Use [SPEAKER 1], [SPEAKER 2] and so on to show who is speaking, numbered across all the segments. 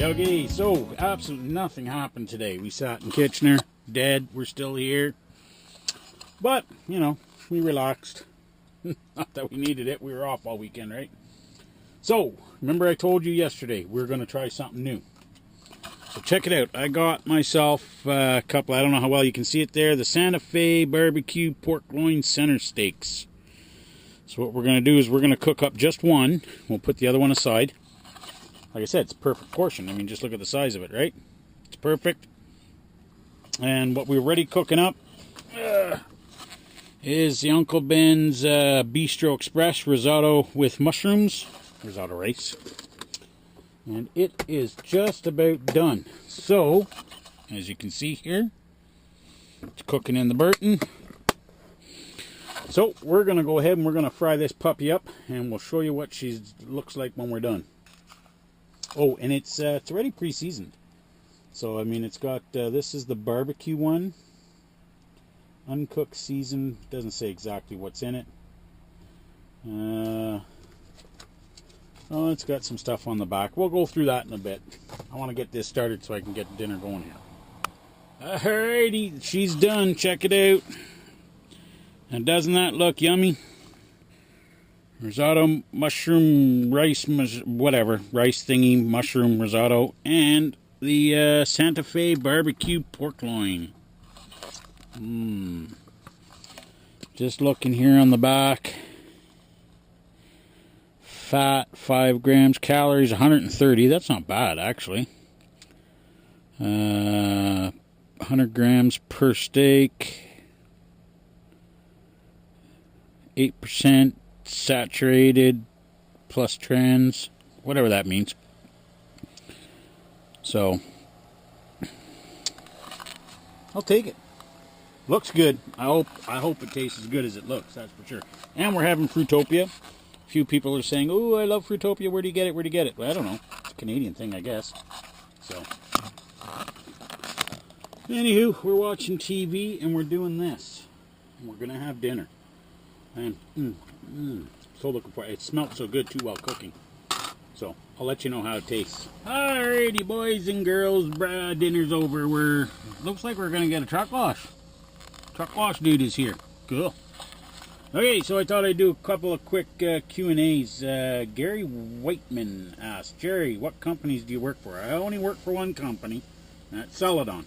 [SPEAKER 1] Okay, so absolutely nothing happened today. We sat in Kitchener, dead. We're still here. But, you know, we relaxed. Not that we needed it. We were off all weekend, right? So, remember I told you yesterday we're going to try something new. So check it out. I got myself a couple, I don't know how well you can see it there, the Santa Fe barbecue pork loin center steaks. So what we're going to do is we're going to cook up just one. We'll put the other one aside. Like I said, it's a perfect portion. I mean, just look at the size of it, right? It's perfect. And what we're already cooking up is the Uncle Ben's Bistro Express risotto with mushrooms. Risotto rice. And it is just about done. So, as you can see here, it's cooking in the Burton. So, we're going to go ahead and we're going to fry this puppy up, and we'll show you what she looks like when we're done. Oh, and it's already pre-seasoned. So, I mean, it's got, this is the barbecue one. Uncooked seasoned. Doesn't say exactly what's in it. Oh, it's got some stuff on the back. We'll go through that in a bit. I want to get this started so I can get dinner going here. Alrighty, she's done. Check it out. And doesn't that look yummy? Risotto, mushroom, rice, whatever. Rice thingy, mushroom risotto. And the Santa Fe barbecue pork loin. Just looking here on the back. Fat, 5 grams. Calories, 130. That's not bad, actually. 100 grams per steak. 8% saturated plus trans, whatever that means. So, I'll take it. Looks good. I hope it tastes as good as it looks, that's for sure. And we're having Fruitopia. A few people are saying, "Oh, I love Fruitopia. Where do you get it? Where do you get it?" Well, I don't know. It's a Canadian thing, I guess. So, anywho, we're watching TV and we're doing this. And we're gonna have dinner. And so looking for it. It smelled so good too while cooking. So I'll let you know how it tastes. Alrighty, boys and girls, dinner's over. Looks like we're gonna get a truck wash. Truck wash dude is here. Cool. Okay, so I thought I'd do a couple of quick Q&As. Gary Whiteman asked, "Jerry, what companies do you work for?" I only work for one company, and that's Celadon.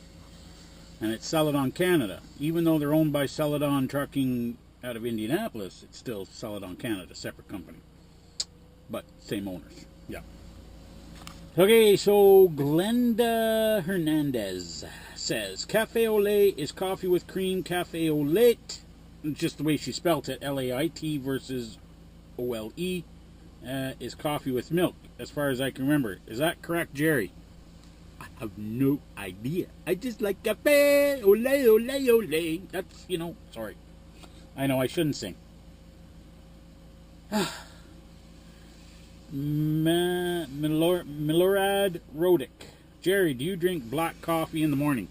[SPEAKER 1] And it's Celadon Canada. Even though they're owned by Celadon Trucking out of Indianapolis, it's still Celadon Canada, separate company. But same owners. Yeah. Okay, so Glenda Hernandez says, "Cafe au lait is coffee with cream. Cafe au lait," just the way she spelt it, L-A-I-T versus O-L-E, is coffee with milk, as far as I can remember. Is that correct, Jerry? I have no idea. I just like cafe au lait, au lait, au lait. That's, you know, sorry. I know I shouldn't sing. Milorad Rodick. "Jerry, do you drink black coffee in the morning?"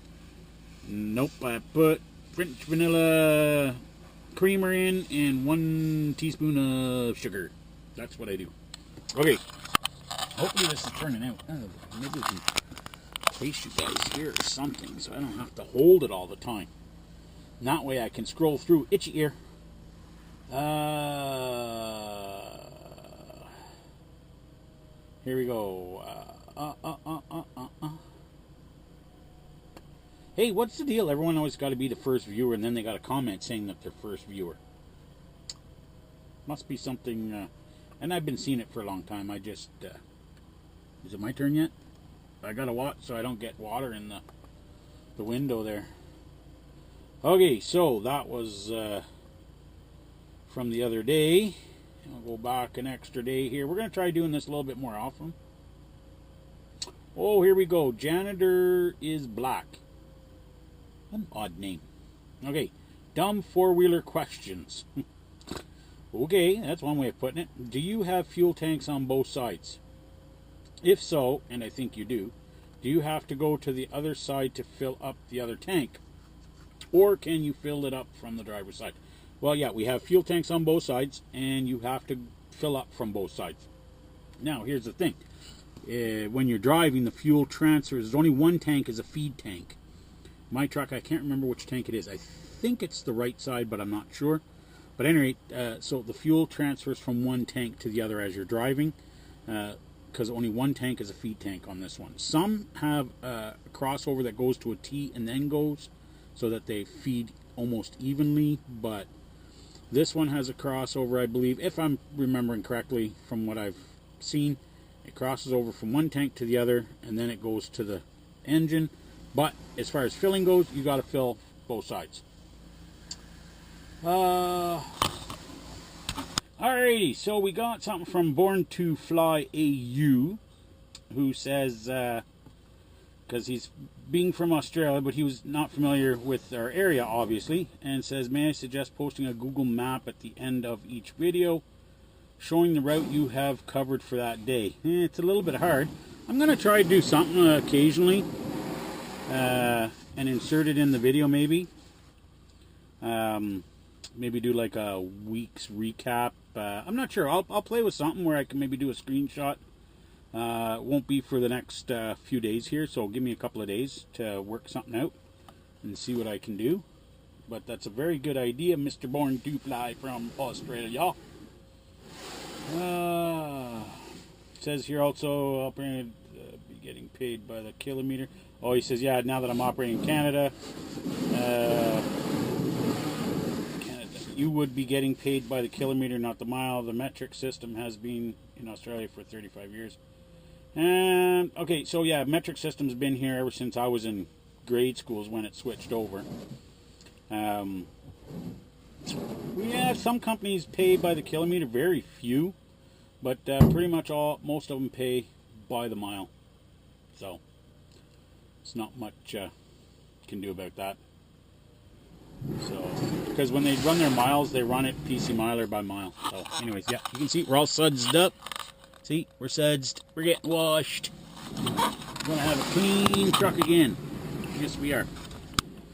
[SPEAKER 1] Nope, I put French vanilla creamer in and 1 teaspoon of sugar. That's what I do. Okay, hopefully this is turning out. Maybe we can place you guys here or something so I don't have to hold it all the time. And that way I can scroll through. Itchy ear. Here we go. Hey, what's the deal? Everyone always got to be the first viewer, and then they got a comment saying that they're first viewer. Must be something, and I've been seeing it for a long time. I just, is it my turn yet? I gotta watch so I don't get water in the window there. Okay, so that was from the other day. I'll go back an extra day here. We're going to try doing this a little bit more often. Oh, here we go. Janitor is black. An odd name. Okay, dumb four-wheeler questions. Okay, that's one way of putting it. Do you have fuel tanks on both sides? If so, and I think you do you have to go to the other side to fill up the other tank? Or can you fill it up from the driver's side? Well, yeah, we have fuel tanks on both sides, and you have to fill up from both sides. Now, here's the thing. when you're driving, the fuel transfers. There's only one tank is a feed tank. My truck, I can't remember which tank it is. I think it's the right side, but I'm not sure. But anyway, so the fuel transfers from one tank to the other as you're driving, because only one tank is a feed tank on this one. Some have a crossover that goes to a T and then goes, so that they feed almost evenly, but this one has a crossover, I believe, if I'm remembering correctly from what I've seen. It crosses over from one tank to the other, and then it goes to the engine. But as far as filling goes, you got to fill both sides. Alrighty, so we got something from Born to Fly AU, who says, because he's being from Australia, but he was not familiar with our area, obviously, and says, may I suggest posting a Google map at the end of each video, showing the route you have covered for that day. It's a little bit hard. I'm going to try to do something occasionally, and insert it in the video, maybe. Maybe do like a week's recap. I'm not sure. I'll play with something where I can maybe do a screenshot. It won't be for the next few days here, so give me a couple of days to work something out and see what I can do. But that's a very good idea, Mr. Born to Fly from Australia. Says here also, operating, be getting paid by the kilometer. Oh, he says, yeah, now that I'm operating in Canada, you would be getting paid by the kilometer, not the mile. The metric system has been in Australia for 35 years. And okay, so yeah, metric system's been here ever since I was in grade schools when it switched over. We have some companies pay by the kilometer, very few, but pretty much most of them pay by the mile. So it's not much can do about that. So, because when they run their miles, they run it PC miler by mile. So, anyways, yeah, you can see we're all sudsed up. See, we're sudsed. We're getting washed. We're gonna have a clean truck again. Yes, we are.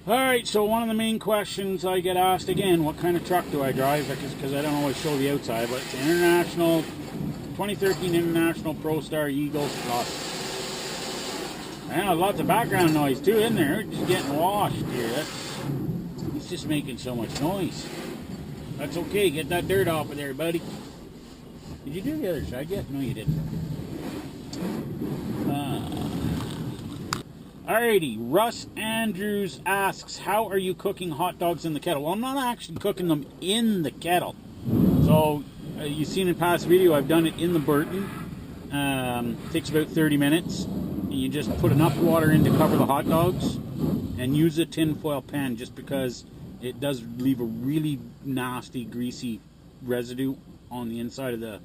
[SPEAKER 1] Alright, so one of the main questions I get asked again, what kind of truck do I drive? Because I don't always show the outside, but it's an International, 2013 International ProStar Eagle Plus. And lots of background noise too, isn't there? We're just getting washed here. It's just making so much noise. That's okay, get that dirt off of there, buddy. Did you do the other side yet? No, you didn't. Alrighty, Russ Andrews asks, how are you cooking hot dogs in the kettle? Well, I'm not actually cooking them in the kettle. So, you've seen in past video, I've done it in the Burton. Takes about 30 minutes. And you just put enough water in to cover the hot dogs. And use a tin foil pan, just because it does leave a really nasty, greasy residue on the inside of the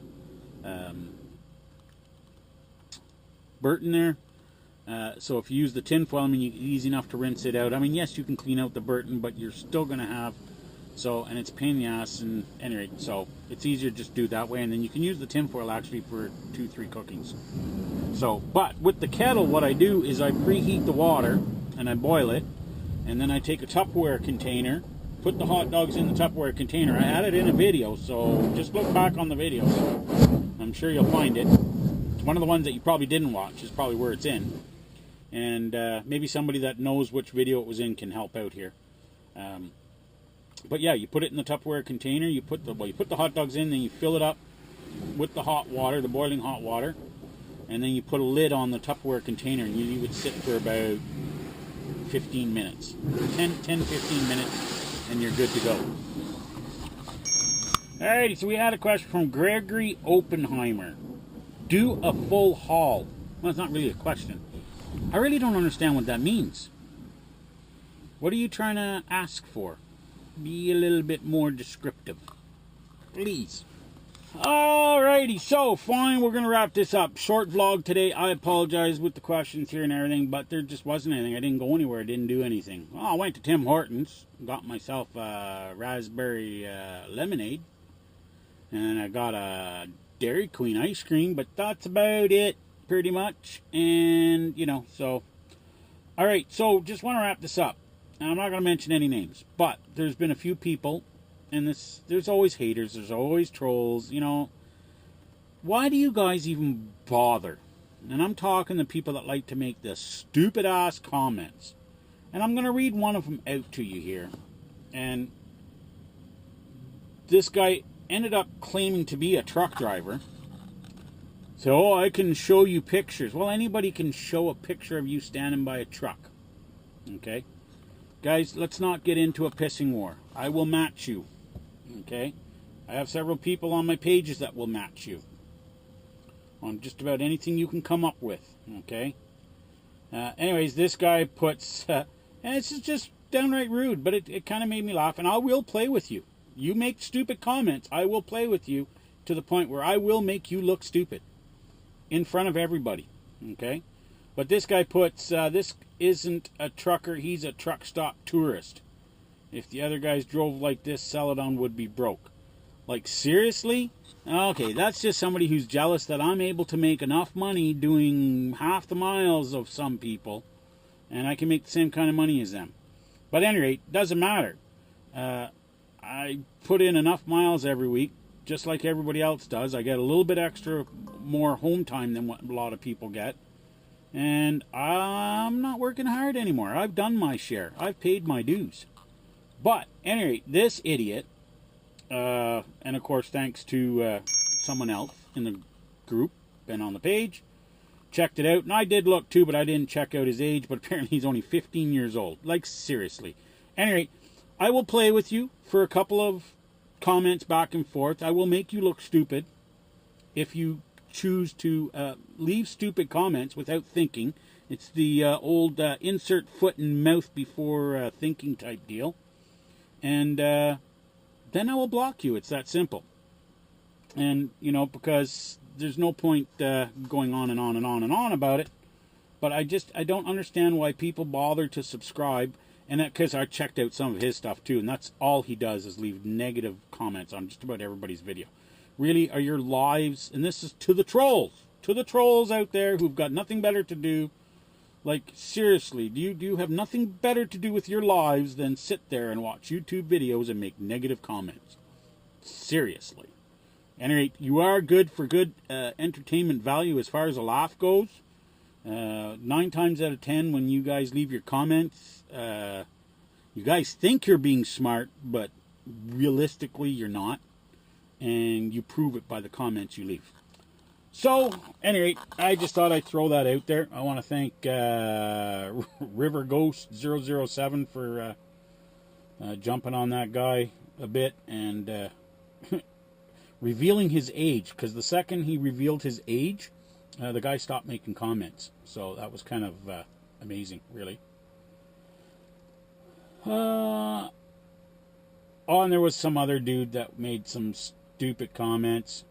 [SPEAKER 1] Burton there. So if you use the tin foil, I mean, easy enough to rinse it out. I mean, yes, you can clean out the Burton, but you're still going to have, and it's a pain in the ass, and anyway, so it's easier to just do it that way, and then you can use the tin foil actually for 2-3 cookings. So, but with the kettle, what I do is I preheat the water, and I boil it, and then I take a Tupperware container, put the hot dogs in the Tupperware container. I had it in a video, so just look back on the video. I'm sure you'll find it. It's one of the ones that you probably didn't watch, is probably where it's in. And maybe somebody that knows which video it was in can help out here. But yeah, you put it in the Tupperware container, you put the hot dogs in, then you fill it up with the hot water, the boiling hot water, and then you put a lid on the Tupperware container, and you leave it sit for about 15 minutes. 10-15 minutes, and you're good to go. Alrighty, so we had a question from Gregory Oppenheimer. Do a full haul. Well, it's not really a question. I really don't understand what that means. What are you trying to ask for? Be a little bit more descriptive, please. Alrighty, so fine, we're gonna wrap this up. Short vlog today. I apologize with the questions here and everything, but there just wasn't anything. I didn't go anywhere. I didn't do anything. Well, I went to Tim Hortons, got myself a raspberry lemonade, and I got a Dairy Queen ice cream, but that's about it, pretty much. And so alright, so just want to wrap this up. Now, I'm not going to mention any names, but there's been a few people, and there's always haters, there's always trolls, Why do you guys even bother? And I'm talking the people that like to make the stupid-ass comments. And I'm going to read one of them out to you here. And this guy ended up claiming to be a truck driver. So, oh, I can show you pictures. Well, anybody can show a picture of you standing by a truck. Okay? Guys, let's not get into a pissing war. I will match you. Okay? I have several people on my pages that will match you on just about anything you can come up with. Okay? Anyways, this guy puts, and it's just downright rude, but it kind of made me laugh, and I will play with you. You make stupid comments, I will play with you to the point where I will make you look stupid in front of everybody. Okay? But this guy puts, this isn't a trucker, he's a truck stop tourist. If the other guys drove like this, Celadon would be broke. Like, seriously? Okay, that's just somebody who's jealous that I'm able to make enough money doing half the miles of some people, and I can make the same kind of money as them. But at any rate, doesn't matter. I put in enough miles every week, just like everybody else does. I get a little bit extra more home time than what a lot of people get. And I'm not working hard anymore. I've done my share. I've paid my dues. But, at any rate, this idiot, and of course thanks to someone else in the group, been on the page, checked it out, and I did look too, but I didn't check out his age, but apparently he's only 15 years old. Like, seriously. Anyway, I will play with you for a couple of comments back and forth. I will make you look stupid if you choose to leave stupid comments without thinking. It's the old insert foot in mouth before thinking type deal. And then I will block you. It's that simple. And, you know, because there's no point going on and on and on and on about it. But I don't understand why people bother to subscribe. And that because I checked out some of his stuff too. And that's all he does is leave negative comments on just about everybody's video. Really, are your lives, and this is to the trolls out there who've got nothing better to do. Like, seriously, do you have nothing better to do with your lives than sit there and watch YouTube videos and make negative comments? Seriously. Anyway, you are good for good entertainment value as far as a laugh goes. 9 times out of 10 when you guys leave your comments, you guys think you're being smart, but realistically you're not. And you prove it by the comments you leave. So, anyway, I just thought I'd throw that out there. I want to thank River Ghost 007 for jumping on that guy a bit and revealing his age. Because the second he revealed his age, the guy stopped making comments. So that was kind of amazing, really. Oh, and there was some other dude that made some stupid comments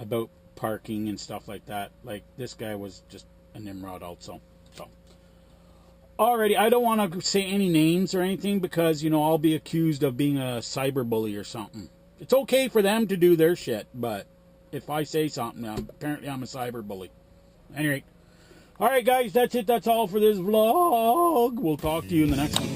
[SPEAKER 1] about parking and stuff like that. Like, this guy was just a Nimrod also. So, alrighty, I don't want to say any names or anything because, you know, I'll be accused of being a cyberbully or something. It's okay for them to do their shit, but if I say something, apparently I'm a cyberbully. Anyway, alright guys, that's it. That's all for this vlog. We'll talk to you in the next one.